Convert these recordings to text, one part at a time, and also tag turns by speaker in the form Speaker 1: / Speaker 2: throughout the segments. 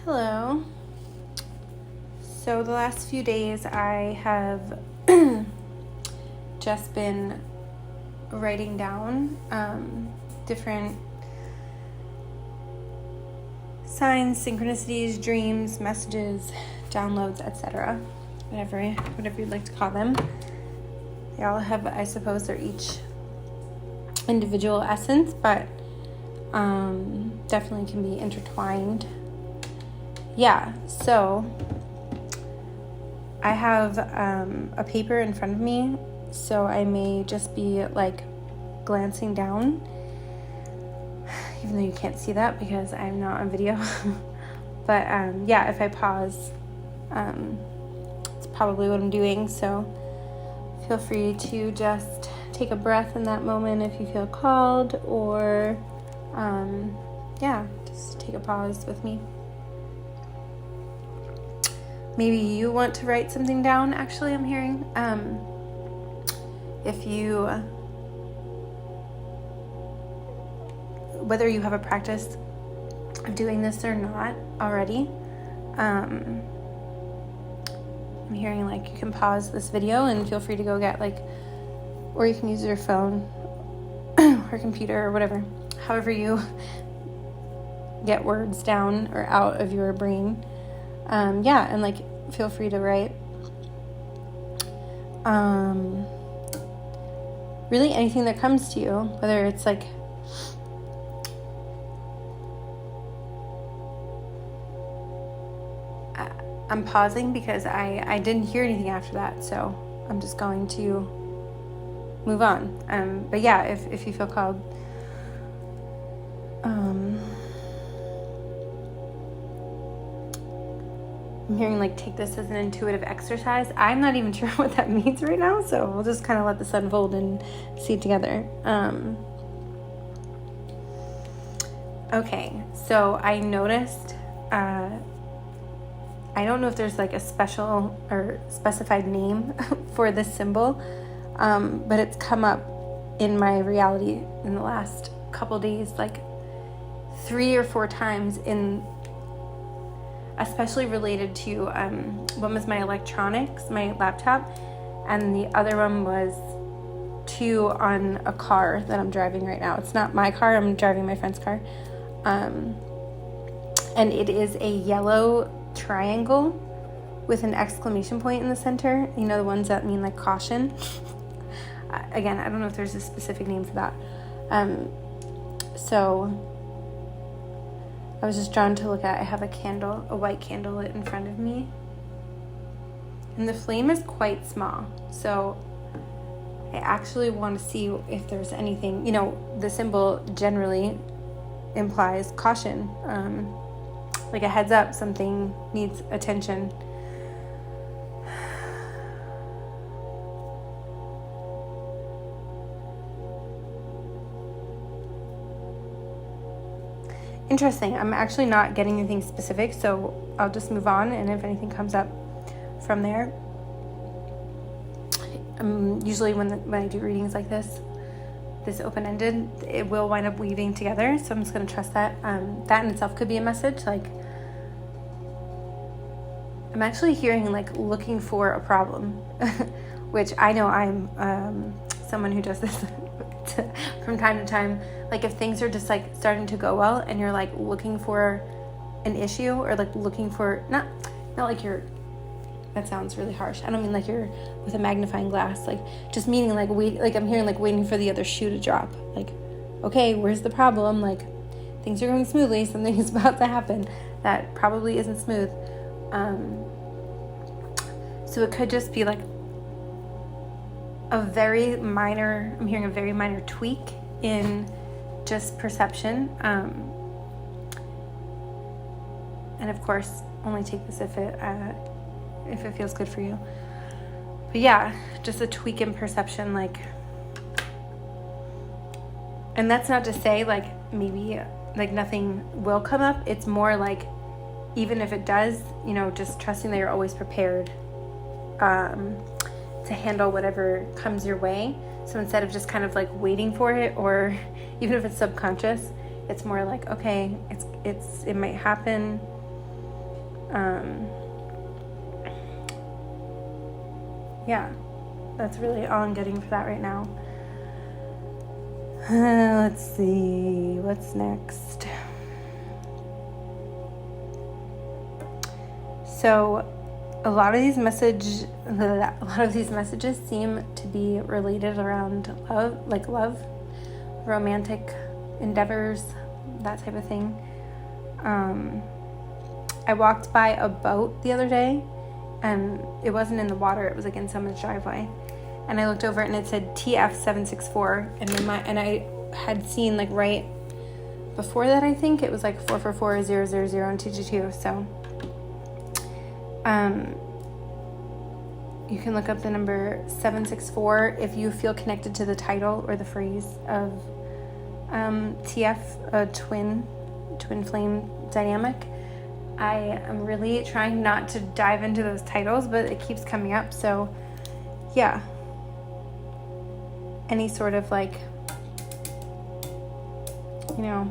Speaker 1: Hello. So the last few days I have just been writing down different signs, synchronicities, dreams, messages, downloads, etc. Whatever you'd like to call them. They all have, I suppose, they're each individual essence, but definitely can be intertwined. Yeah, so I have a paper in front of me, so I may just be like glancing down, even though you can't see that because I'm not on video. But yeah, if I pause, it's probably what I'm doing, so feel free to just take a breath in that moment if you feel called, or yeah, just take a pause with me. Maybe you want to write something down, actually, I'm hearing. If you, whether you have a practice of doing this or not already, I'm hearing like you can pause this video and feel free to go get or you can use your phone or computer or whatever, however you get words down or out of your brain. Yeah, and feel free to write really anything that comes to you, whether it's I'm pausing because I didn't hear anything after that, so I'm just going to move on. But yeah, if you feel called, I'm hearing take this as an intuitive exercise. I'm not even sure what that means right now, so we'll just kind of let this unfold and see it together. Okay, so I noticed, I don't know if there's a special or specified name for this symbol, but it's come up in my reality in the last couple days, 3 or 4 times, especially related to one was my electronics, my laptop, and the other one was 2 on a car that I'm driving right now. It's not my car, I'm driving my friend's car. And it is a yellow triangle with an exclamation point in the center. You know, the ones that mean caution. Again, I don't know if there's a specific name for that. So I was just drawn to look at, I have a white candle lit in front of me. And the flame is quite small. So I actually want to see if there's anything, the symbol generally implies caution. A heads up, something needs attention. Interesting. I'm actually not getting anything specific, so I'll just move on, and if anything comes up from there. Usually when I do readings like this open-ended, it will wind up weaving together, so I'm just going to trust that. That in itself could be a message. I'm actually hearing looking for a problem, which I know I'm someone who does this from time to time. If things are just starting to go well and you're looking for an issue, or looking for not you're, that sounds really harsh. I don't mean you're with a magnifying glass, just meaning I'm hearing waiting for the other shoe to drop. Okay, where's the problem? Things are going smoothly, something is about to happen that probably isn't smooth. So it could just be I'm hearing a very minor tweak in just perception. And of course, only take this if it feels good for you. But yeah, just a tweak in perception, and that's not to say maybe nothing will come up. It's more even if it does, just trusting that you're always prepared to handle whatever comes your way. So instead of just kind of waiting for it, or even if it's subconscious, it's more okay, it might happen. Yeah, that's really all I'm getting for that right now. Let's see, what's next? So a lot of these messages seem to be related around love, romantic endeavors, that type of thing. I walked by a boat the other day, and it wasn't in the water, it was like in someone's driveway, and I looked over and it said TF764, and I had seen like right before that, I think it was like 444000 and 222. So you can look up the number 764 if you feel connected to the title or the phrase of TF, a twin flame dynamic. I am really trying not to dive into those titles, but it keeps coming up. So yeah, any sort of like, you know,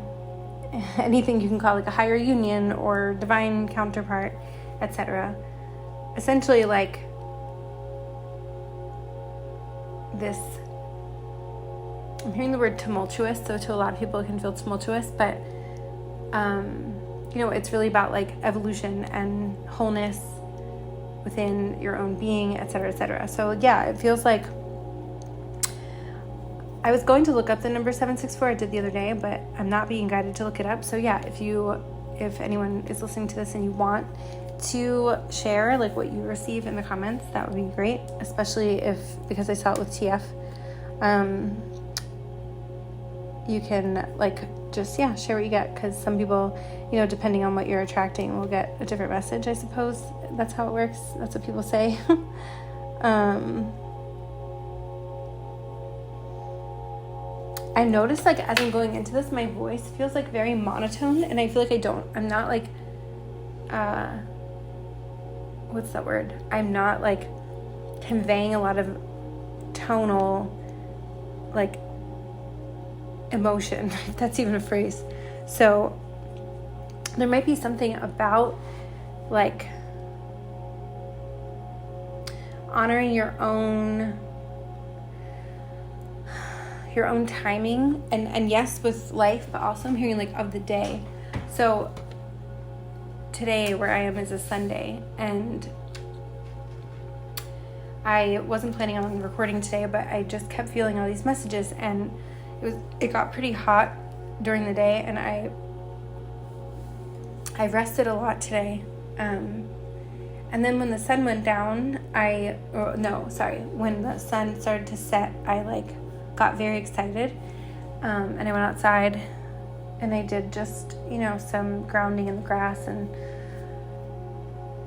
Speaker 1: anything you can call like a higher union or divine counterpart, etc. Essentially like this, I'm hearing the word tumultuous, so to a lot of people it can feel tumultuous, but you know, it's really about like evolution and wholeness within your own being, etc., etc. So yeah, it feels like I was going to look up the number 764, I did the other day, but I'm not being guided to look it up. So yeah, if anyone is listening to this and you want to share like what you receive in the comments, that would be great, especially because I saw it with TF. You can like just share what you get, because some people, you know, depending on what you're attracting, will get a different message, I suppose. That's how it works. That's what people say. I noticed like as I'm going into this, my voice feels like very monotone, and I feel like I'm not like what's that word? I'm not like conveying a lot of tonal like emotion, if that's even a phrase. So there might be something about like honoring your own timing, and yes, with life, but also I'm hearing like of the day. So today where I am is a Sunday, and I wasn't planning on recording today, but I just kept feeling all these messages, and it got pretty hot during the day, and I rested a lot today. And then when the sun went down, when the sun started to set, I like got very excited, and I went outside and I did just, you know, some grounding in the grass and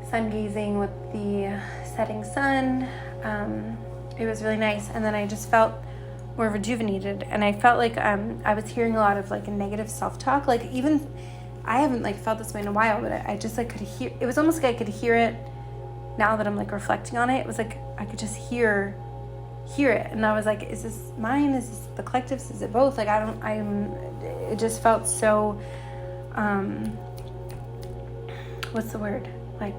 Speaker 1: sun gazing with the setting sun. It was really nice, and then I just felt more rejuvenated, and I felt like I was hearing a lot of like a negative self-talk. Like, even I haven't like felt this way in a while, but I just like could hear it. Was almost like I could hear it now that I'm like reflecting on it. It was like I could just hear it, and I was like, is this mine? Is this the collective's? Is it both? Like it just felt so what's the word, like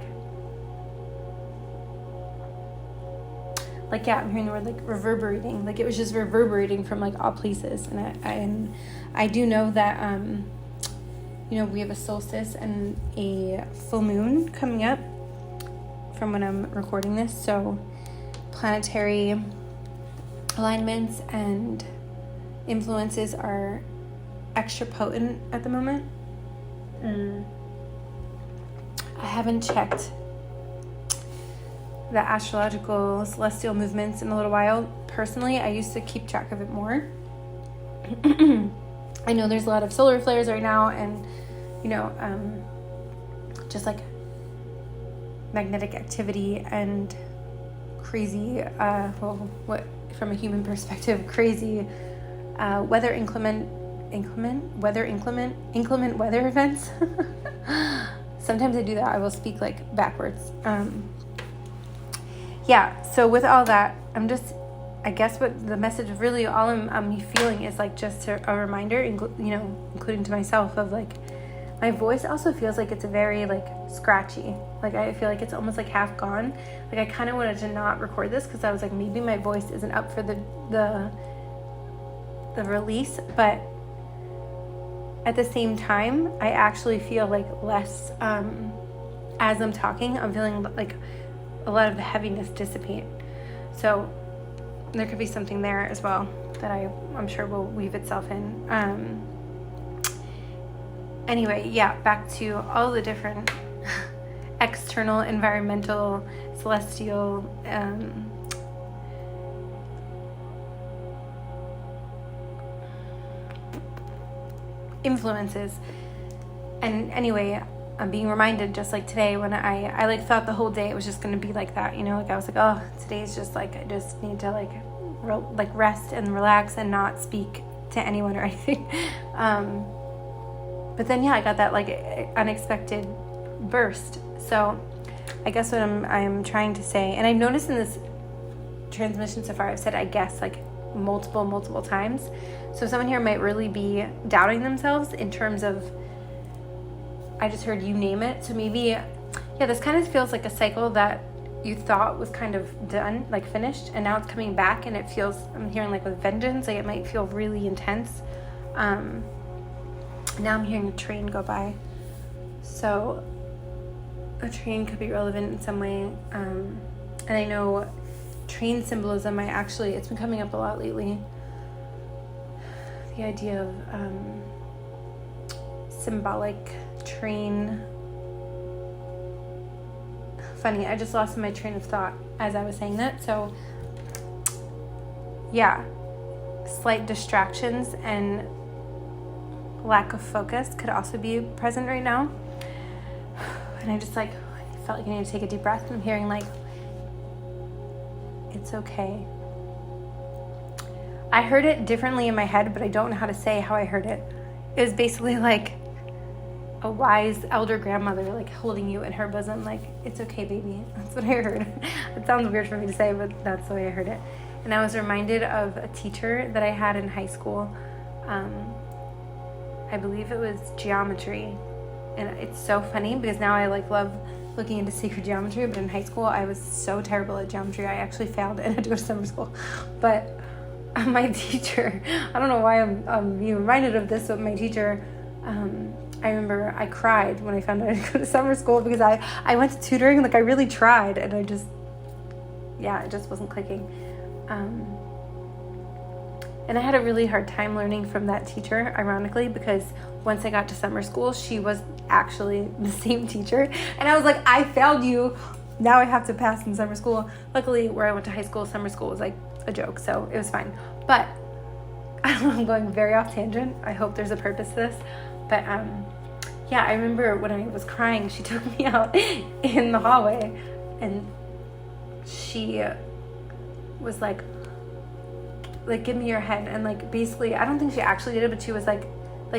Speaker 1: yeah, I'm hearing the word like reverberating. Like it was just reverberating from like all places. And I do know that you know, we have a solstice and a full moon coming up from when I'm recording this. So planetary alignments and influences are extra potent at the moment. I haven't checked the astrological celestial movements in a little while. Personally, I used to keep track of it more. I know there's a lot of solar flares right now, and you know, just like magnetic activity and crazy, what from a human perspective, crazy inclement weather events. Sometimes I do that. I will speak like backwards. Yeah, so with all that, I guess what the message of really all I'm feeling is like just a reminder, you know, including to myself, of like My voice also feels like it's very like scratchy. Like I feel like it's almost like half gone. Like I kind of wanted to not record this because I was like, maybe my voice isn't up for the release, but at the same time, I actually feel like less, as I'm talking, I'm feeling like a lot of the heaviness dissipate. So there could be something there as well that I'm sure will weave itself in. Anyway, yeah, back to all the different external, environmental, celestial, influences. And anyway, I'm being reminded, just like today, when I like thought the whole day it was just going to be like that, you know, like I was like, oh, today's just like, I just need to like rest and relax and not speak to anyone or anything. But then, yeah, I got that like unexpected burst. So I guess what I'm trying to say, and I've noticed in this transmission so far, I've said, I guess, like multiple times. So someone here might really be doubting themselves in terms of, I just heard you name it. So maybe, yeah, this kind of feels like a cycle that you thought was kind of done, like finished, and now it's coming back, and it feels, I'm hearing like with vengeance, like it might feel really intense. Now I'm hearing a train go by. So a train could be relevant in some way. And I know train symbolism, it's been coming up a lot lately. The idea of symbolic train. Funny, I just lost my train of thought as I was saying that. So yeah, slight distractions and lack of focus could also be present right now. And I just like, I felt like I needed to take a deep breath, and I'm hearing like, it's okay. I heard it differently in my head, but I don't know how to say how I heard it. It was basically like a wise elder grandmother like holding you in her bosom, like, it's okay, baby. That's what I heard. It sounds weird for me to say, but that's the way I heard it. And I was reminded of a teacher that I had in high school. I believe it was geometry. And it's so funny because now I like love looking into sacred geometry, but in high school I was so terrible at geometry. I actually failed and had to go to summer school. But my teacher, I don't know why I'm being reminded of this, but my teacher, I remember I cried when I found out I had to go to summer school because I went to tutoring, like I really tried, and it just wasn't clicking. And I had a really hard time learning from that teacher, ironically, because once I got to summer school, she was actually the same teacher. And I was like, I failed you. Now I have to pass in summer school. Luckily, where I went to high school, summer school was like a joke, so it was fine. But I don't know, I'm going very off tangent. I hope there's a purpose to this. But yeah, I remember when I was crying, she took me out in the hallway, and she was like, give me your head. And like, basically, I don't think she actually did it, but she was like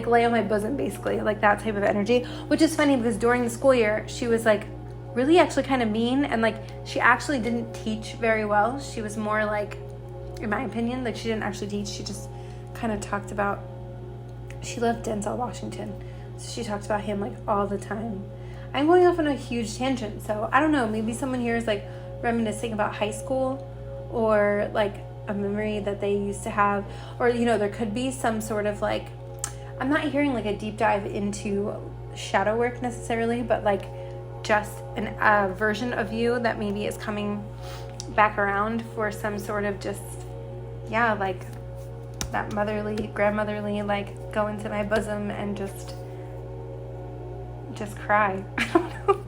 Speaker 1: lay on my bosom, basically, like that type of energy, which is funny because during the school year, she was like really actually kind of mean, and like she actually didn't teach very well. She was more like, in my opinion, like she didn't actually teach. She just kind of talked about, she loved Denzel Washington, so she talked about him like all the time. I'm going off on a huge tangent, so I don't know, maybe someone here is like reminiscing about high school, or like a memory that they used to have, or you know, there could be some sort of like, I'm not hearing like a deep dive into shadow work necessarily, but like just a version of you that maybe is coming back around for some sort of just, yeah, like that motherly, grandmotherly, like go into my bosom and just cry. I don't know.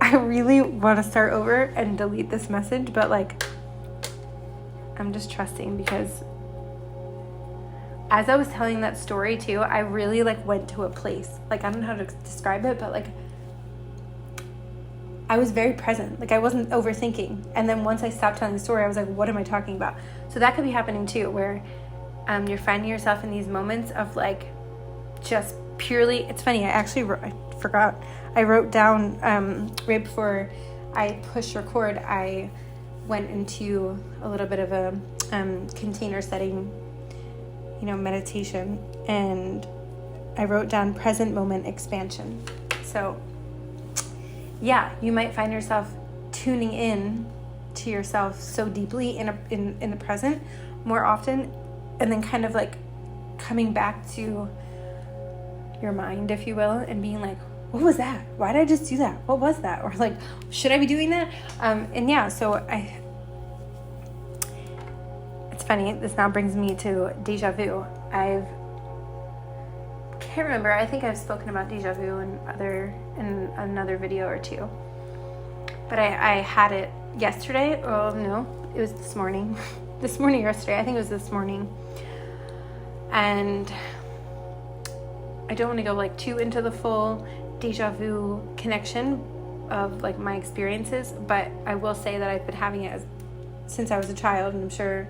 Speaker 1: I really want to start over and delete this message, but like I'm just trusting, because as I was telling that story too, I really like went to a place, like I don't know how to describe it, but like I was very present, like I wasn't overthinking. And then once I stopped telling the story, I was like, what am I talking about? So that could be happening too, where you're finding yourself in these moments of like just purely, it's funny, I forgot, I wrote down right before I pushed record, I went into a little bit of a container setting, you know, meditation, and I wrote down present moment expansion. So yeah, you might find yourself tuning in to yourself so deeply in the present more often, and then kind of like coming back to your mind, if you will, and being like, what was that? Why did I just do that? What was that? Or like, should I be doing that? And yeah, so it's funny, this now brings me to deja vu. Can't remember, I think I've spoken about deja vu in another video or two, but I had it yesterday. Oh no, it was this morning. This morning or yesterday, I think it was this morning. And I don't want to go like too into the full deja vu connection of like my experiences, but I will say that I've been having it since I was a child, and I'm sure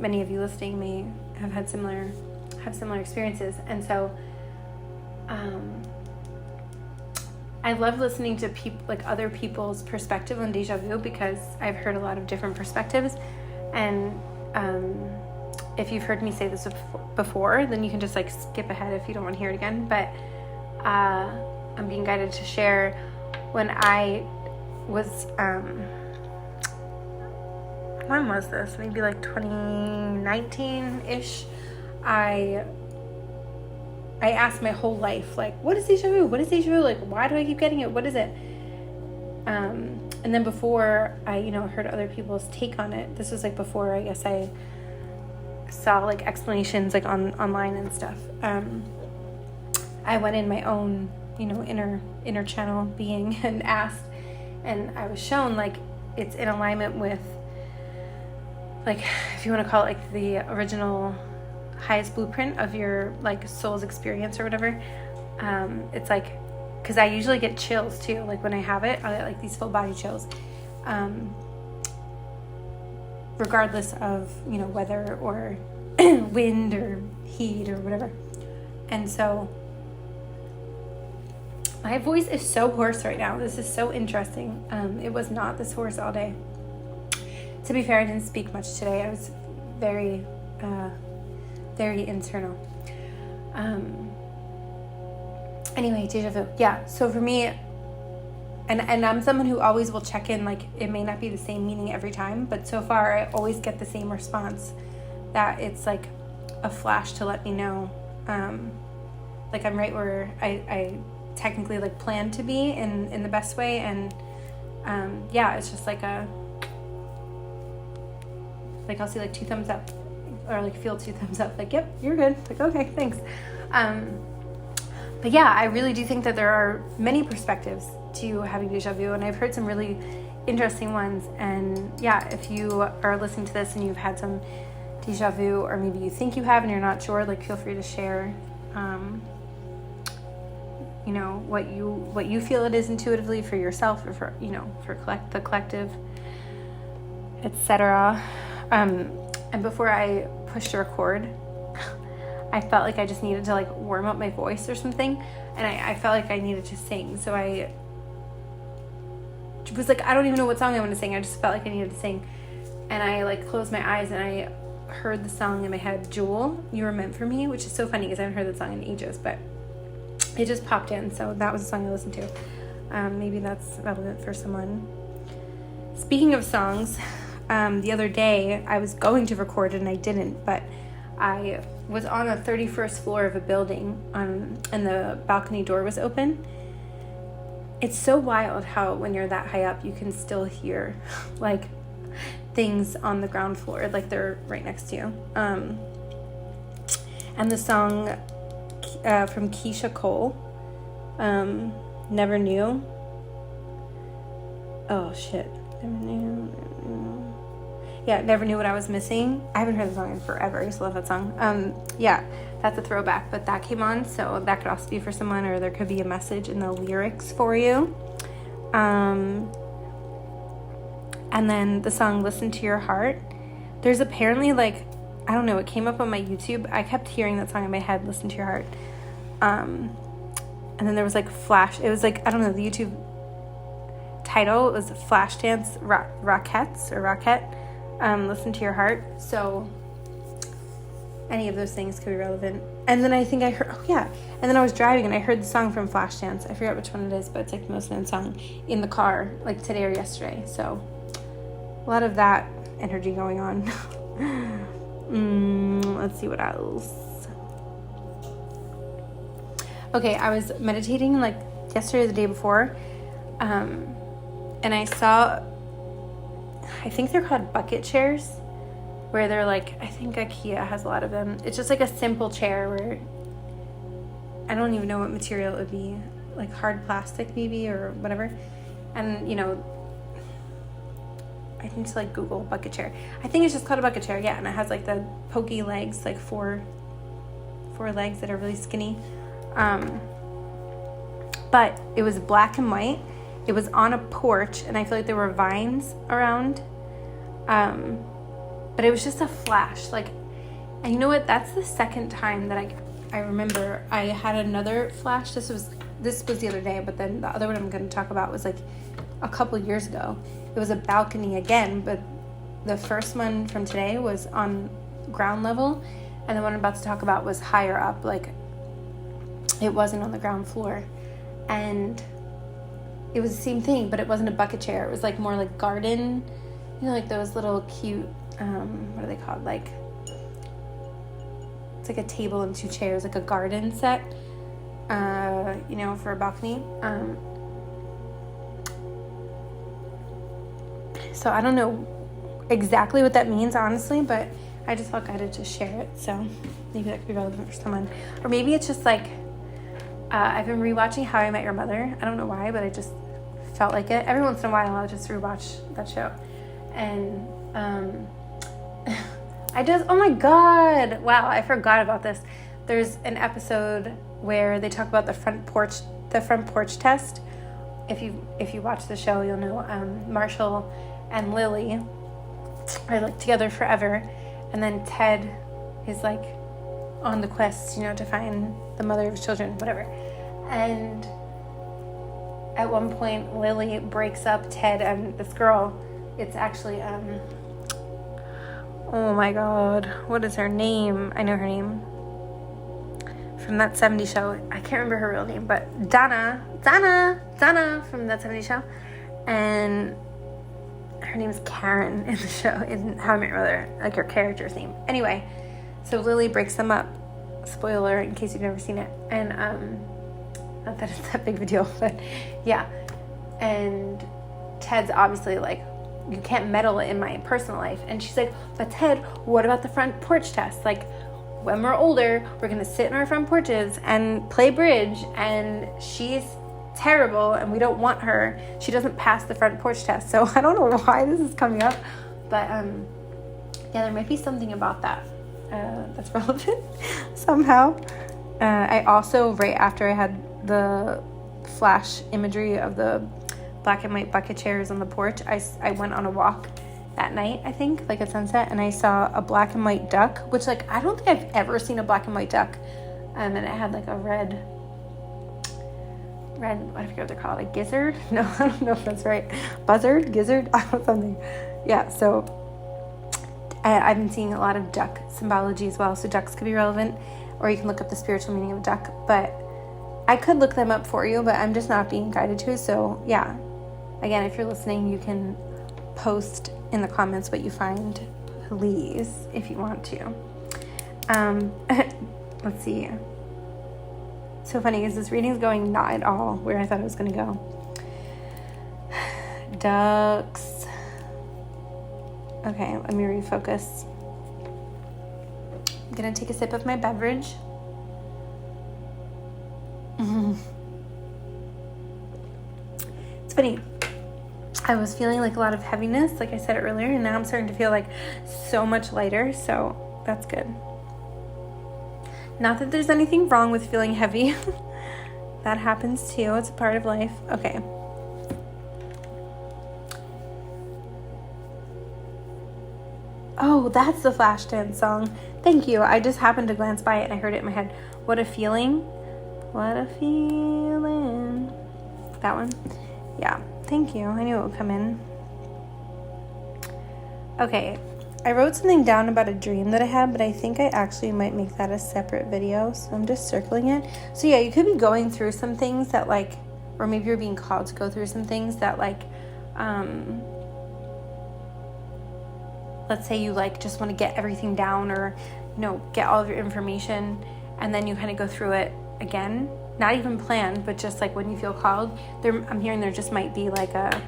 Speaker 1: many of you listening may have had similar experiences. And so I love listening to other people's perspective on deja vu, because I've heard a lot of different perspectives. And if you've heard me say this before, then you can just like skip ahead if you don't want to hear it again. But I'm being guided to share when I was when was this? Maybe like 2019-ish. I asked my whole life, like, what is deja vu? What is deja vu? Like, why do I keep getting it? What is it? And then before I, heard other people's take on it, this was like before, I guess, I saw like explanations like online and stuff. I went in my own, inner channel being and asked, and I was shown like it's in alignment with, like, if you want to call it like the original highest blueprint of your like soul's experience or whatever. It's like, because I usually get chills too, like when I have it, I get like these full body chills, regardless of weather or wind or heat or whatever. And so my voice is so hoarse right now. This is so interesting. It was not this hoarse all day. To be fair, I didn't speak much today. I was very internal. Anyway, deja vu. Yeah, so for me, and I'm someone who always will check in, like it may not be the same meaning every time, but so far I always get the same response, that it's like a flash to let me know, like I'm right where I technically like plan to be in the best way. And yeah, it's just like I'll see like 2 thumbs up, or like feel 2 thumbs up, like, yep, you're good. Like, okay, thanks. But yeah, I really do think that there are many perspectives to having deja vu, and I've heard some really interesting ones. And yeah, if you are listening to this and you've had some deja vu, or maybe you think you have and you're not sure, like, feel free to share, what you feel it is intuitively for yourself, or for, for the collective, etc. And before I pushed record, I felt like I just needed to like warm up my voice or something, and I felt like I needed to sing. So I was like, I don't even know what song I want to sing. I just felt like I needed to sing, and I like closed my eyes and I heard the song in my head, Jewel, You Were Meant For Me, which is so funny because I haven't heard that song in ages, but it just popped in. So that was the song I listened to. Maybe that's relevant for someone. Speaking of songs, the other day I was going to record and I didn't, but I was on the 31st floor of a building, and the balcony door was open. It's so wild how when you're that high up, you can still hear like things on the ground floor, like they're right next to you. And the song from Keisha Cole, Never Knew. Oh shit. Never knew. Yeah, Never Knew What I Was Missing. I haven't heard the song in forever. I used to love that song. Yeah, that's a throwback, but that came on, so that could also be for someone, or there could be a message in the lyrics for you. And then the song Listen to Your Heart. There's apparently like, I don't know, it came up on my YouTube. I kept hearing that song in my head, Listen to Your Heart. And then there was like it was like, I don't know, the YouTube title was Flashdance Rockette. Listen to Your Heart. So any of those things could be relevant. And then I think I heard, oh yeah. And then I was driving and I heard the song from Flashdance. I forget which one it is, but it's like the most known song in the car, like today or yesterday. So a lot of that energy going on. Let's see what else. Okay, I was meditating like yesterday or the day before. And I saw, I think they're called bucket chairs, where they're like, I think IKEA has a lot of them. It's just like a simple chair where I don't even know what material it would be, like hard plastic maybe or whatever. And you know, I need to like Google bucket chair. I think it's just called a bucket chair, yeah. And it has like the pokey legs, like four legs that are really skinny. But it was black and white. It was on a porch, and I feel like there were vines around. But it was just a flash, like, and you know what? That's the second time that I remember I had another flash. This was the other day, but then the other one I'm going to talk about was like a couple years ago. It was a balcony again, but the first one from today was on ground level, and the one I'm about to talk about was higher up, like it wasn't on the ground floor. And it was the same thing, but it wasn't a bucket chair. It was like more like garden, you know, like those little cute, what are they called? Like, it's like a table and two chairs, like a garden set, you know, for a balcony. So I don't know exactly what that means, honestly, but I just felt guided to share it. So maybe that could be relevant for someone. Or maybe it's just like, I've been rewatching How I Met Your Mother. I don't know why, but I just felt like it. Every once in a while, I'll just rewatch that show. And oh my God, wow, I forgot about this. There's an episode where they talk about the front porch test. If you watch the show, you'll know Marshall and Lily are like together forever, and then Ted is like on the quest, you know, to find the mother of his children, whatever. And at one point, Lily breaks up Ted and this girl. It's actually, oh my God, what is her name? I know her name. From that 70s show. I can't remember her real name, but Donna from that 70s show. And her name is Karen in the show, in How I Met Your Mother, like her character's name. Anyway, so Lily breaks them up. Spoiler in case you've never seen it. And not that it's that big of a deal, but yeah. And Ted's obviously like, you can't meddle in my personal life. And she's like, but Ted, what about the front porch test? Like, when we're older, we're gonna sit in our front porches and play bridge, and she's terrible and we don't want her. She doesn't pass the front porch test. So I don't know why this is coming up, but yeah, there might be something about that that's relevant somehow. I also, right after I had the flash imagery of the black and white bucket chairs on the porch, I went on a walk that night, I think, like at sunset, and I saw a black and white duck, which, like, I don't think I've ever seen a black and white duck. And then it had like a red, I forget what they're called, a gizzard? No, I don't know if that's right. Buzzard? Gizzard? I don't know, something. Yeah, so I've been seeing a lot of duck symbology as well, so ducks could be relevant, or you can look up the spiritual meaning of a duck, but I could look them up for you, but I'm just not being guided to, so yeah. Again, if you're listening, you can post in the comments what you find, please, if you want to. Let's see. So funny because this reading is going not at all where I thought it was going to go. Ducks. Okay, let me refocus. I'm going to take a sip of my beverage. It's funny. I was feeling like a lot of heaviness, like I said earlier, and now I'm starting to feel like so much lighter, so that's good. Not that there's anything wrong with feeling heavy. That happens too. It's a part of life. Okay. Oh, that's the Flashdance song. Thank you. I just happened to glance by it and I heard it in my head. What a feeling. What a feeling. That one? Yeah. Thank you. I knew it would come in. Okay. I wrote something down about a dream that I had, but I think I actually might make that a separate video, so I'm just circling it. So yeah, you could be going through some things that like, or maybe you're being called to go through some things that like, let's say you like just want to get everything down, or you know, get all of your information, and then you kind of go through it again, not even planned, but just like when you feel called. I'm hearing there just might be like a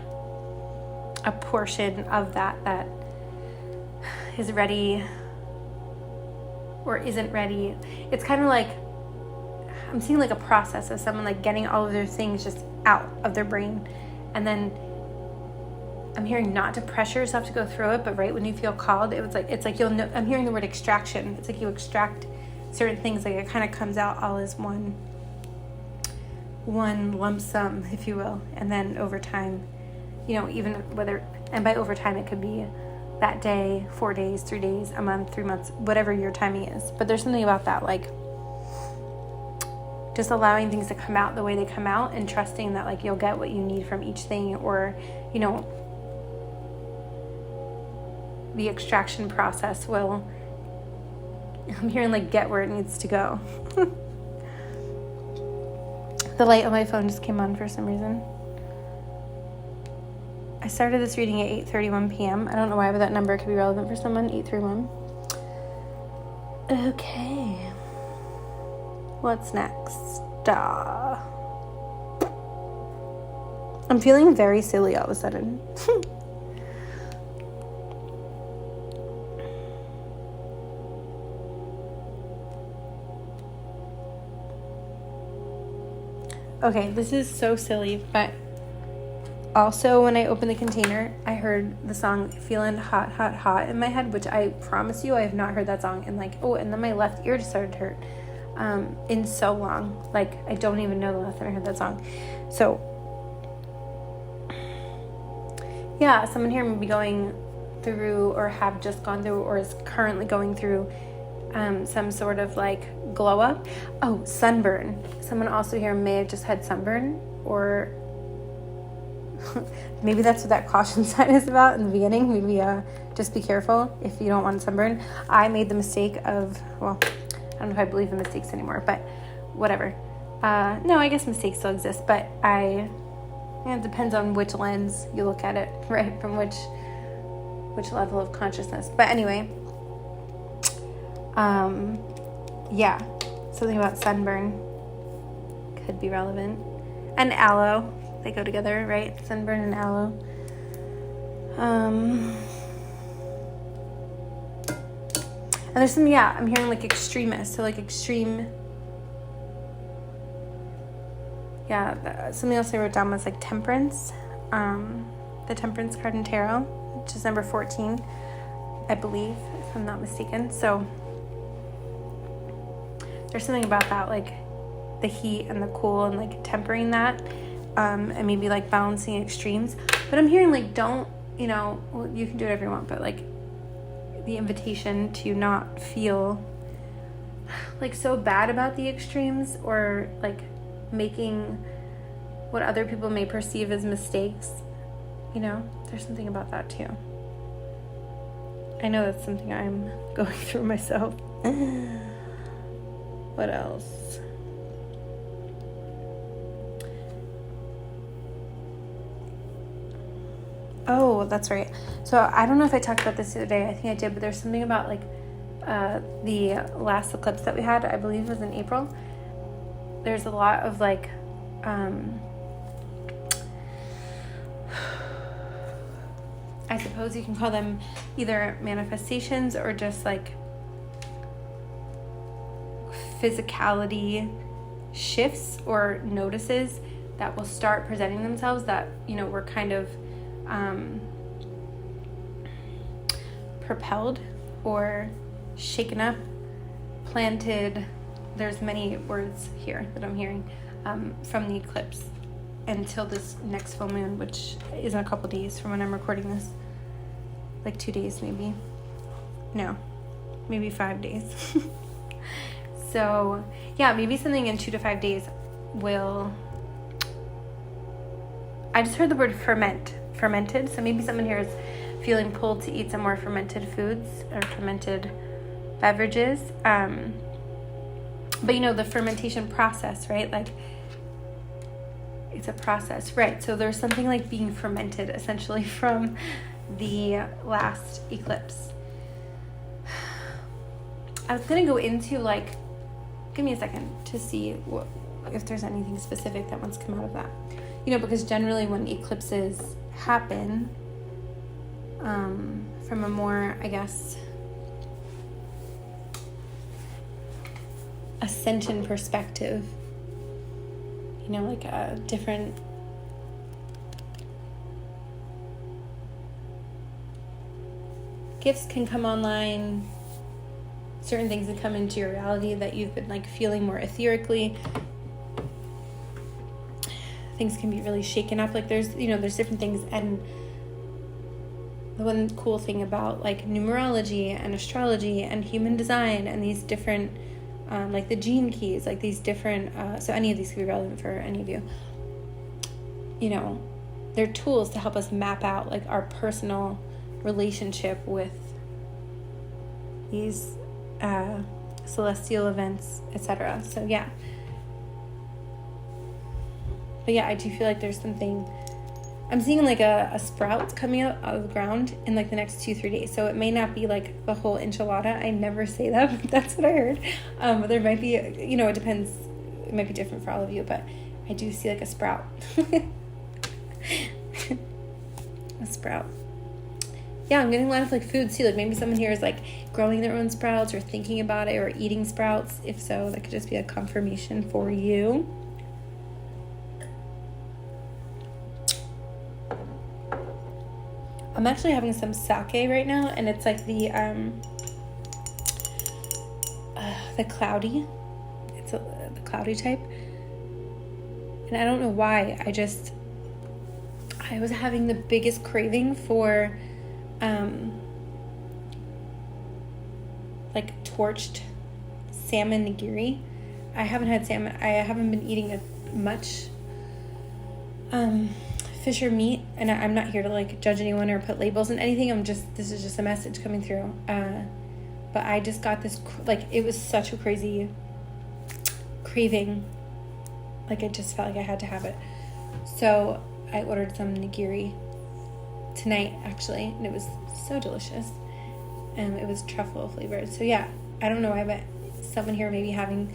Speaker 1: portion of that is ready or isn't ready. It's kind of like, I'm seeing like a process of someone like getting all of their things just out of their brain, and then I'm hearing not to pressure yourself to go through it, but right when you feel called, it's like you'll know. I'm hearing the word extraction. It's like you extract certain things, like it kind of comes out all as one lump sum, if you will, and then over time, you know, even whether, and by over time it could be that day, 4 days, 3 days, a month, 3 months, whatever your timing is. But there's something about that, like just allowing things to come out the way they come out, and trusting that like you'll get what you need from each thing, or you know, the extraction process will, I'm hearing like get where it needs to go. The light on my phone just came on for some reason. I started this reading at 8:31 p.m. I don't know why, but that number could be relevant for someone. 831. Okay. What's next? I'm feeling very silly all of a sudden. Okay, this is so silly, but also when I opened the container, I heard the song Feeling Hot, Hot, Hot in my head, which I promise you I have not heard that song in like, oh, and then my left ear just started to hurt in so long. Like, I don't even know the last time I heard that song. So, yeah, someone here may be going through, or have just gone through, or is currently going through some sort of like glow up. Oh, sunburn. Someone also here may have just had sunburn, or maybe that's what that caution sign is about in the beginning. Maybe just be careful if you don't want sunburn. I made the mistake of, well, I don't know if I believe in mistakes anymore, but whatever. No, I guess mistakes still exist, but it depends on which lens you look at it, right? From which level of consciousness. But anyway, yeah, something about sunburn could be relevant. And aloe, they go together, right? Sunburn and aloe. And there's some, yeah, I'm hearing like extremist, so like extreme. Yeah, something else I wrote down was like temperance. The temperance card in tarot, which is number 14, I believe, if I'm not mistaken. So there's something about that, like the heat and the cool, and like tempering that, and maybe like balancing extremes. But I'm hearing like, don't, you know, well, you can do whatever you want, but like the invitation to not feel like so bad about the extremes, or like making what other people may perceive as mistakes. You know, there's something about that too. I know that's something I'm going through myself. What else? Oh, that's right. So I don't know if I talked about this the other day. I think I did, but there's something about like the last eclipse that we had, I believe was in April. There's a lot of like I suppose you can call them either manifestations or just like physicality shifts or notices that will start presenting themselves, that, you know, we're kind of propelled or shaken up, planted. There's many words here that I'm hearing from the eclipse until this next full moon, which is in a couple days from when I'm recording this. Like 2 days maybe. No, maybe 5 days. So yeah, maybe something in 2 to 5 days will, I just heard the word fermented. So maybe someone here is feeling pulled to eat some more fermented foods or fermented beverages. But you know, the fermentation process, right? Like, it's a process, right? So there's something like being fermented essentially from the last eclipse. I was gonna go into like, give me a second to see if there's anything specific that wants to come out of that. You know, because generally when eclipses happen, from a more, I guess, ascension perspective, you know, like a different gifts can come online, certain things that come into your reality that you've been like feeling more etherically. Things can be really shaken up. Like there's different things. And the one cool thing about like numerology and astrology and human design and these different like the gene keys, like these different so any of these could be relevant for any of you. You know, they're tools to help us map out like our personal relationship with these celestial events, etc. So yeah. But yeah, I do feel like there's something, I'm seeing like a sprout coming out of the ground in like the next 2-3 days. So it may not be like the whole enchilada. I never say that, but that's what I heard. But there might be, you know, it depends. It might be different for all of you, but I do see like a sprout. A sprout. Yeah, I'm getting a lot of like food too. Like maybe someone here is like growing their own sprouts or thinking about it or eating sprouts. If so, that could just be a confirmation for you. I'm actually having some sake right now, and it's like the cloudy. It's the cloudy type, and I don't know why. I was having the biggest craving for like torched salmon nigiri. I haven't had salmon. I haven't been eating much fish or meat, and I'm not here to like judge anyone or put labels on anything. This is just a message coming through. But I just got this, like, it was such a crazy craving. Like, I just felt like I had to have it. So I ordered some nigiri tonight, actually, and it was so delicious. And it was truffle flavored. So yeah, I don't know why, but someone here may be having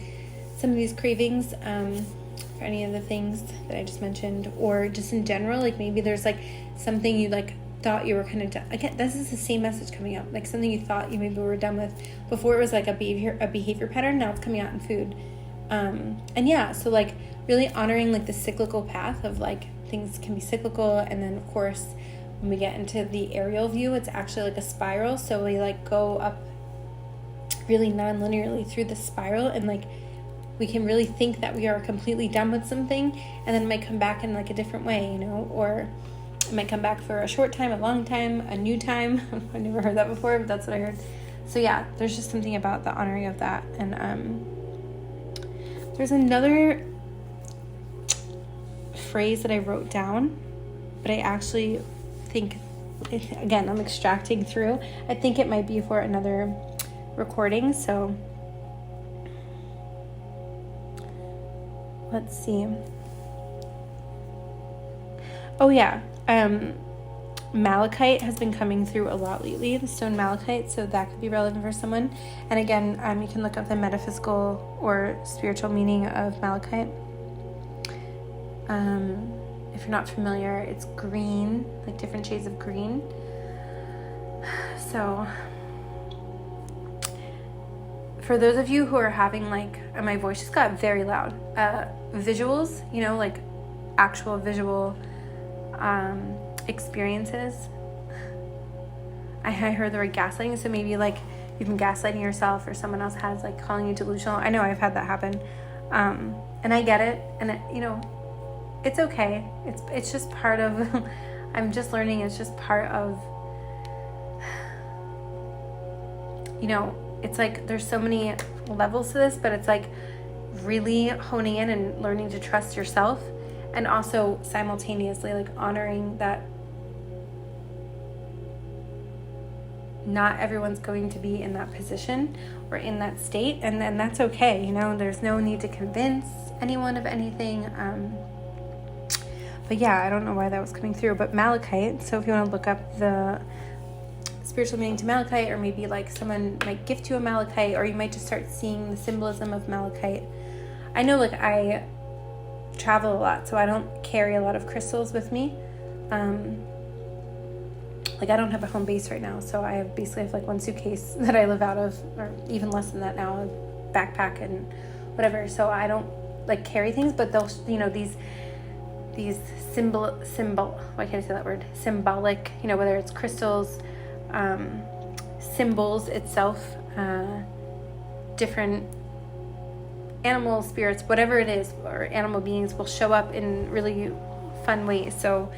Speaker 1: some of these cravings for any of the things that I just mentioned, or just in general, like maybe there's like something you like thought you were kind of done. Again, this is the same message coming up, like something you thought you maybe were done with before. It was like a behavior pattern. Now it's coming out in food. And yeah, so like really honoring like the cyclical path of like things can be cyclical, and then of course when we get into the aerial view, it's actually like a spiral. So we like go up really non-linearly through the spiral, and like we can really think that we are completely done with something, and then it might come back in like a different way, you know, or it might come back for a short time, a long time, a new time. I've never heard that before, but that's what I heard. So yeah, there's just something about the honoring of that. And there's another phrase that I wrote down, but I actually think, again, I'm extracting through. I think it might be for another recording, so let's see. Oh yeah, malachite has been coming through a lot lately, the stone malachite, so that could be relevant for someone. And again, you can look up the metaphysical or spiritual meaning of malachite. If you're not familiar, it's green, like different shades of green. So for those of you who are having like, my voice just got very loud, visuals, you know, like actual visual experiences. I heard the word gaslighting, so maybe like you've been gaslighting yourself, or someone else has like calling you delusional. I know I've had that happen, and I get it, and it, you know, it's okay. It's just part of. I'm just learning. It's just part of. You know, it's like there's so many levels to this, but it's like really honing in and learning to trust yourself, and also simultaneously like honoring that not everyone's going to be in that position or in that state, and then that's okay. You know, there's no need to convince anyone of anything. But yeah, I don't know why that was coming through. But malachite, so if you want to look up the spiritual meaning to malachite, or maybe like someone might gift you a malachite, or you might just start seeing the symbolism of malachite. I know, like, I travel a lot, so I don't carry a lot of crystals with me. Like, I don't have a home base right now, so I basically have like one suitcase that I live out of, or even less than that now, a backpack and whatever. So I don't like carry things, but they'll, you know, these why can't I say that word? Symbolic, you know, whether it's crystals, symbols itself, different animal spirits, whatever it is, or animal beings will show up in really fun ways. So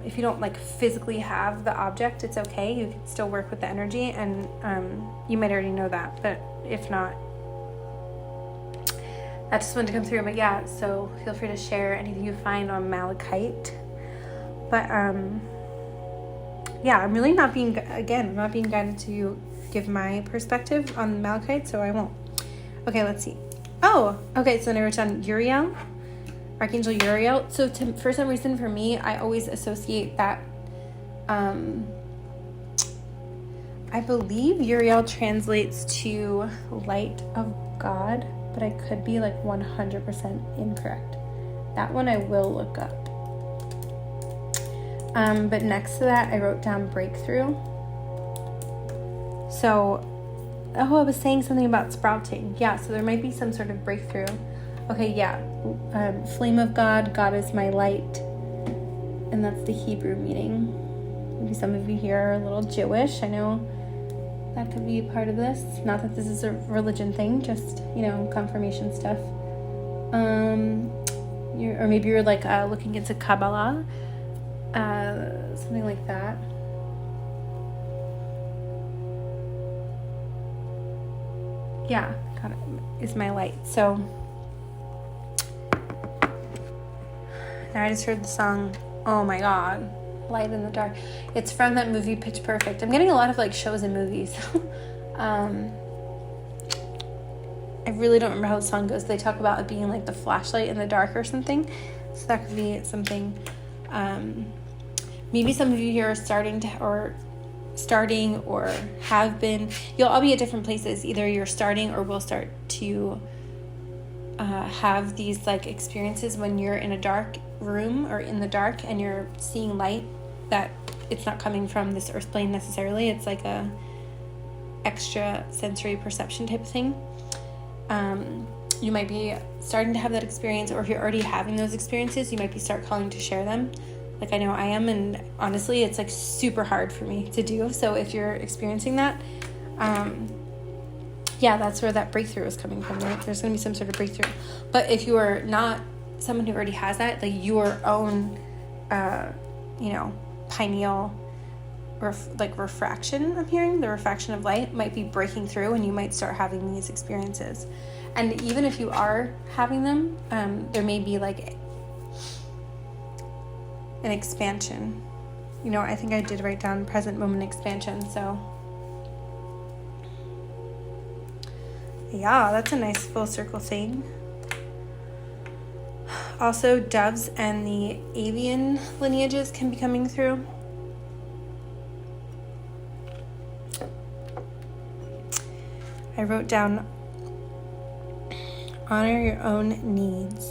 Speaker 1: if you don't like physically have the object, it's okay. You can still work with the energy, and you might already know that, but if not, that just wanted to come through. But yeah, so feel free to share anything you find on malachite. But yeah, I'm really not being guided to give my perspective on malachite, so I won't. Okay, let's see. Oh, okay, so then I wrote down Uriel, Archangel Uriel. So for some reason, for me, I always associate that, I believe Uriel translates to light of God, but I could be like 100% incorrect. That one I will look up. But next to that, I wrote down breakthrough. So, I was saying something about sprouting. Yeah, so there might be some sort of breakthrough. Okay, yeah. Flame of God, God is my light. And that's the Hebrew meaning. Maybe some of you here are a little Jewish. I know that could be a part of this. Not that this is a religion thing, just, you know, confirmation stuff. Or maybe you're like looking into Kabbalah. Something like that. Yeah, God is my light. So now I just heard the song, oh my God, Light in the Dark. It's from that movie Pitch Perfect. I'm getting a lot of like shows and movies. I really don't remember how the song goes. They talk about it being like the flashlight in the dark or something. So that could be something. Maybe some of you here are starting or have been. You'll all be at different places. Either you're starting or will start to have these like experiences when you're in a dark room or in the dark and you're seeing light, that it's not coming from this earth plane necessarily. It's like a extra sensory perception type of thing. You might be starting to have that experience, or if you're already having those experiences, you might be calling to share them. Like I know I am, and honestly, it's like super hard for me to do. So if you're experiencing that, yeah, that's where that breakthrough is coming from, right? There's going to be some sort of breakthrough. But if you are not someone who already has that, like your own, pineal refraction, I'm hearing, the refraction of light might be breaking through, and you might start having these experiences. And even if you are having them, there may be like an expansion. You know, I think I did write down present moment expansion, so yeah, that's a nice full circle thing. Also, doves and the avian lineages can be coming through. I wrote down honor your own needs.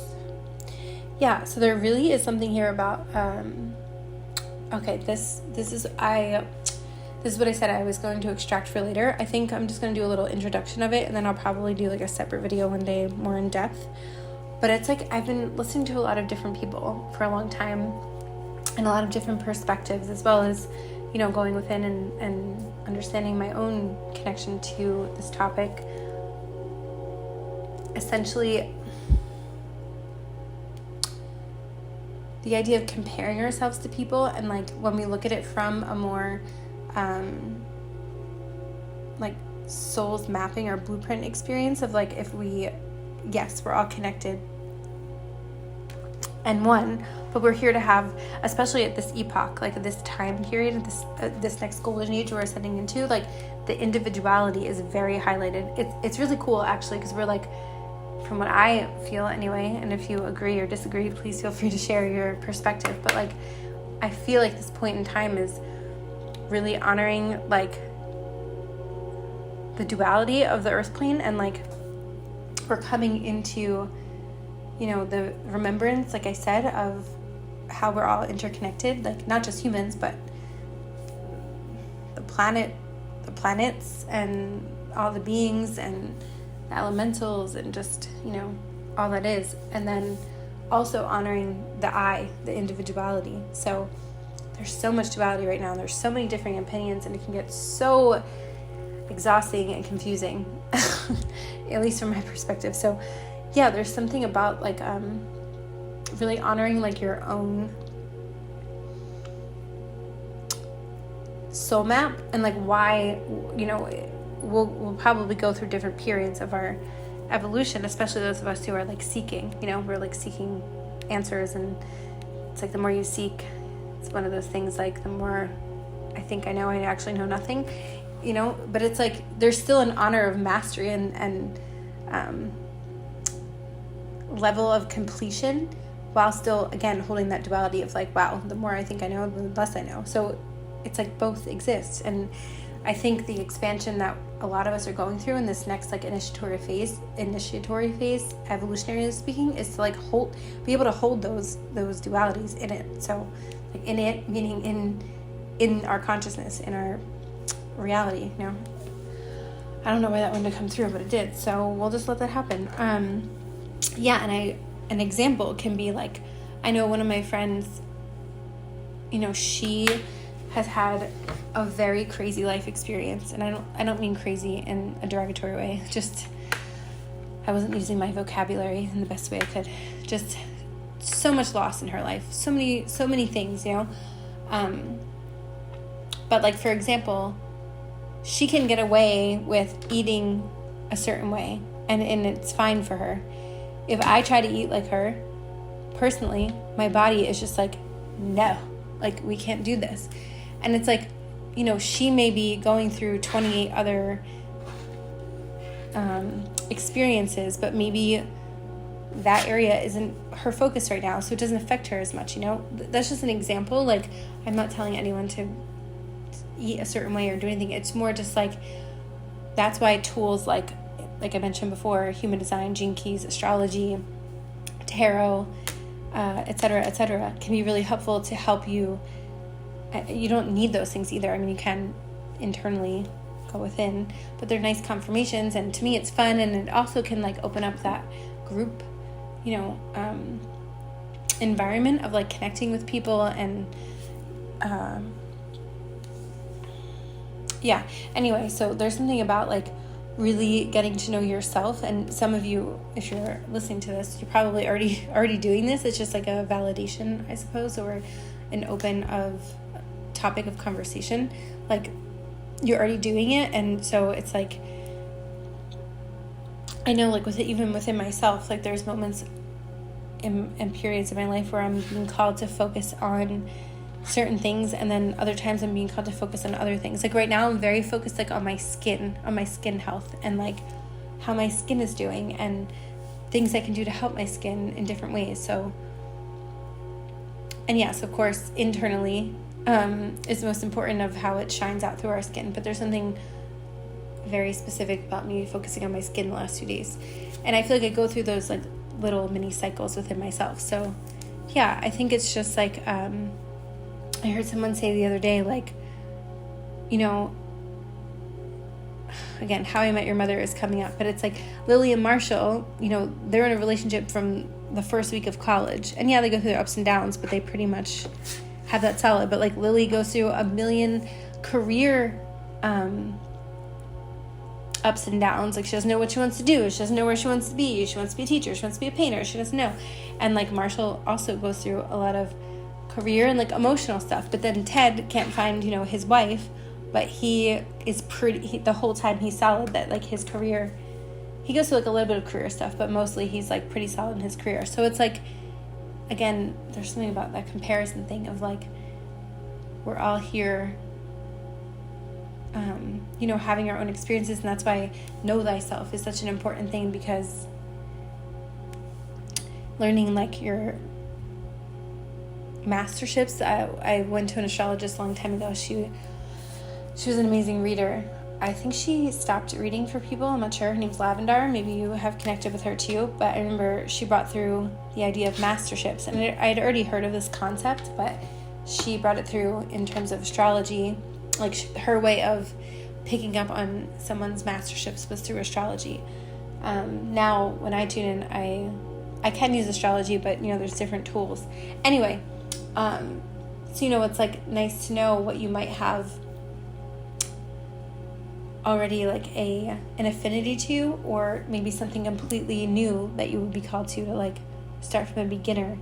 Speaker 1: Yeah, so there really is something here about this is what I said I was going to extract for later. I think I'm just going to do a little introduction of it, and then I'll probably do like a separate video one day more in depth. But it's like I've been listening to a lot of different people for a long time, and a lot of different perspectives, as well as, you know, going within and understanding my own connection to this topic. Essentially, the idea of comparing ourselves to people, and like when we look at it from a more like soul's mapping or blueprint experience of like, if we're all connected and one, But we're here to have, especially at this epoch, like at this time period, this next golden age we're ascending into, like the individuality is very highlighted. It's really cool actually, because we're like, from what I feel anyway, and if you agree or disagree, please feel free to share your perspective. But like, I feel like this point in time is really honoring like the duality of the earth plane, and like we're coming into, you know, the remembrance, like I said, of how we're all interconnected, like not just humans, but the planets and all the beings and the elementals and just, you know, all that is. And then also honoring the I, the individuality. So there's so much duality right now. There's so many different opinions, and it can get so exhausting and confusing, at least from my perspective. So yeah, there's something about like really honoring like your own soul map, and like why, you know, we'll probably go through different periods of our evolution, especially those of us who are like seeking, you know, we're like seeking answers. And it's like the more you seek, it's one of those things, like the more I think I know, I actually know nothing, you know. But it's like there's still an honor of mastery and level of completion, while still again holding that duality of like, wow, the more I think I know, the less I know. So it's like both exist. And I think the expansion that a lot of us are going through in this next like initiatory phase, evolutionarily speaking, is to like be able to hold those dualities in it. So like in it, meaning in our consciousness, in our reality, you know. I don't know why that wanted to come through, but it did. So we'll just let that happen. Yeah, and an example can be like, I know one of my friends, you know, she has had a very crazy life experience, and I don't mean crazy in a derogatory way. Just I wasn't using my vocabulary in the best way I could. Just so much loss in her life, so many things, you know. But like, for example, she can get away with eating a certain way, and it's fine for her. If I try to eat like her, personally, my body is just like, no, like we can't do this. And it's like, you know, she may be going through 28 other experiences, but maybe that area isn't her focus right now, so it doesn't affect her as much, you know. That's just an example. Like, I'm not telling anyone to eat a certain way or do anything. It's more just like, that's why tools like I mentioned before, human design, gene keys, astrology, tarot, etc., can be really helpful to help you. You don't need those things either. I mean, you can internally go within, but they're nice confirmations, and to me it's fun, and it also can like open up that group, you know, environment of like connecting with people. And yeah, anyway, so there's something about like really getting to know yourself. And some of you, if you're listening to this, you're probably already doing this. It's just like a validation, I suppose, or an open topic of conversation. Like, you're already doing it. And so it's like, I know, like even within myself, like there's moments in periods of my life where I'm being called to focus on certain things, and then other times I'm being called to focus on other things. Like right now I'm very focused like on my skin health, and like how my skin is doing, and things I can do to help my skin in different ways. So, and yes, of course, internally is most important of how it shines out through our skin, but there's something very specific about me focusing on my skin the last 2 days, and I feel like I go through those like little mini cycles within myself. So yeah, I think it's just like I heard someone say the other day, like, you know, again, How I Met Your Mother is coming up, but it's like Lily and Marshall, you know, they're in a relationship from the first week of college, and yeah, they go through their ups and downs, but they pretty much have that solid. But like Lily goes through a million career ups and downs. Like, she doesn't know what she wants to do, she doesn't know where she wants to be. She wants to be a teacher, she wants to be a painter, she doesn't know. And like Marshall also goes through a lot of career and like emotional stuff. But then Ted can't find, you know, his wife, but he is the whole time he's solid, that like his career, he goes through like a little bit of career stuff, but mostly he's like pretty solid in his career. So it's like again, there's something about that comparison thing of like, we're all here, you know, having our own experiences. And that's why know thyself is such an important thing, because learning like your masterships. I went to an astrologist a long time ago. She was an amazing reader. I think she stopped reading for people. I'm not sure. Her name's Lavendar. Maybe you have connected with her too. But I remember she brought through the idea of masterships. And I had already heard of this concept, but she brought it through in terms of astrology. Like her way of picking up on someone's masterships was through astrology. Now, when I tune in, I can use astrology, but, you know, there's different tools. Anyway, so, you know, it's like nice to know what you might have already like an affinity to, or maybe something completely new that you would be called to like start from a beginner.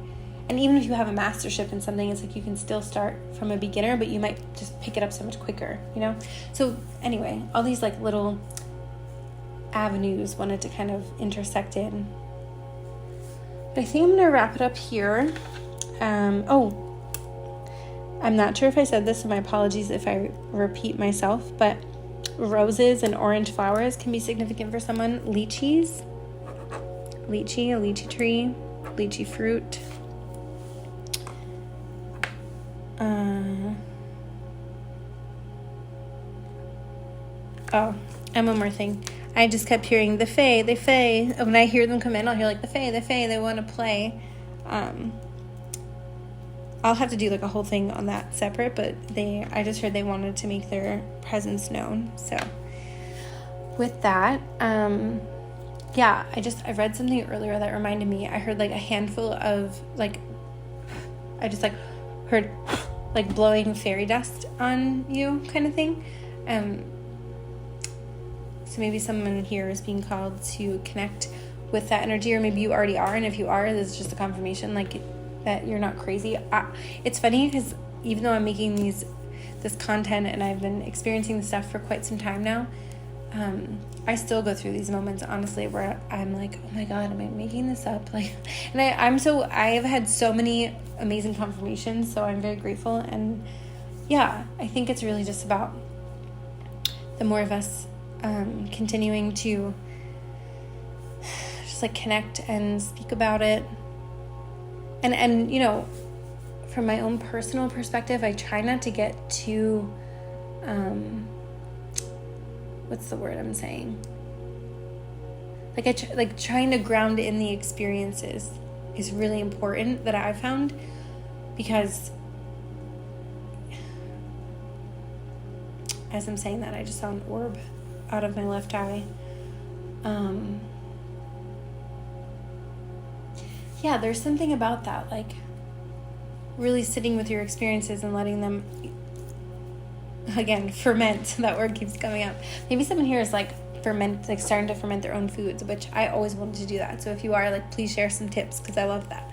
Speaker 1: And even if you have a mastership in something, it's like you can still start from a beginner, but you might just pick it up so much quicker, you know? So anyway, all these like little avenues wanted to kind of intersect in. But I think I'm gonna wrap it up here. I'm not sure if I said this, so my apologies if I repeat myself, but roses and orange flowers can be significant for someone. Lychees, a lychee tree, lychee fruit. And one more thing. I just kept hearing the Fae. When I hear them come in, I'll hear like the Fae, they want to play. I'll have to do like a whole thing on that separate, but I just heard they wanted to make their presence known. So with that, I read something earlier that reminded me. I heard like a handful of like, I just like heard like blowing fairy dust on you kind of thing. So maybe someone here is being called to connect with that energy, or maybe you already are. And if you are, this is just a confirmation like that you're not crazy. It's funny because even though I'm making this content and I've been experiencing this stuff for quite some time now, I still go through these moments, honestly, where I'm like, oh my God, am I making this up? Like, and I have had so many amazing confirmations, so I'm very grateful. And yeah, I think it's really just about the more of us continuing to just like connect and speak about it. And you know, from my own personal perspective, I try not to get too, what's the word I'm saying? Like trying to ground in the experiences is really important, that I've found, because as I'm saying that, I just saw an orb out of my left eye. Yeah, there's something about that, like really sitting with your experiences and letting them, again, ferment. That word keeps coming up. Maybe someone here is like starting to ferment their own foods, which I always wanted to do that. So if you are, like, please share some tips, because I love that.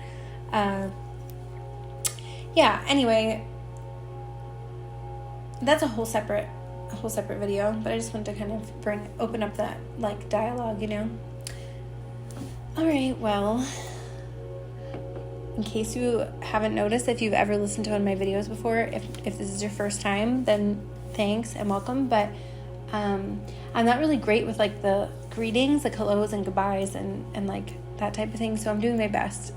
Speaker 1: Anyway, that's a whole separate video, but I just wanted to kind of open up that like dialogue, you know. All right, well, in case you haven't noticed, if you've ever listened to one of my videos before, if this is your first time, then thanks and welcome. But I'm not really great with like the greetings, like hellos and goodbyes and like that type of thing, so I'm doing my best.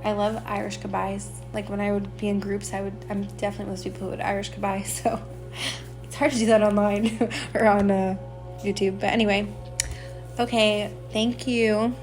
Speaker 1: I love Irish goodbyes. Like when I would be in groups, I'm definitely one of those people who would Irish goodbye, so it's hard to do that online or on YouTube. But anyway, okay, thank you.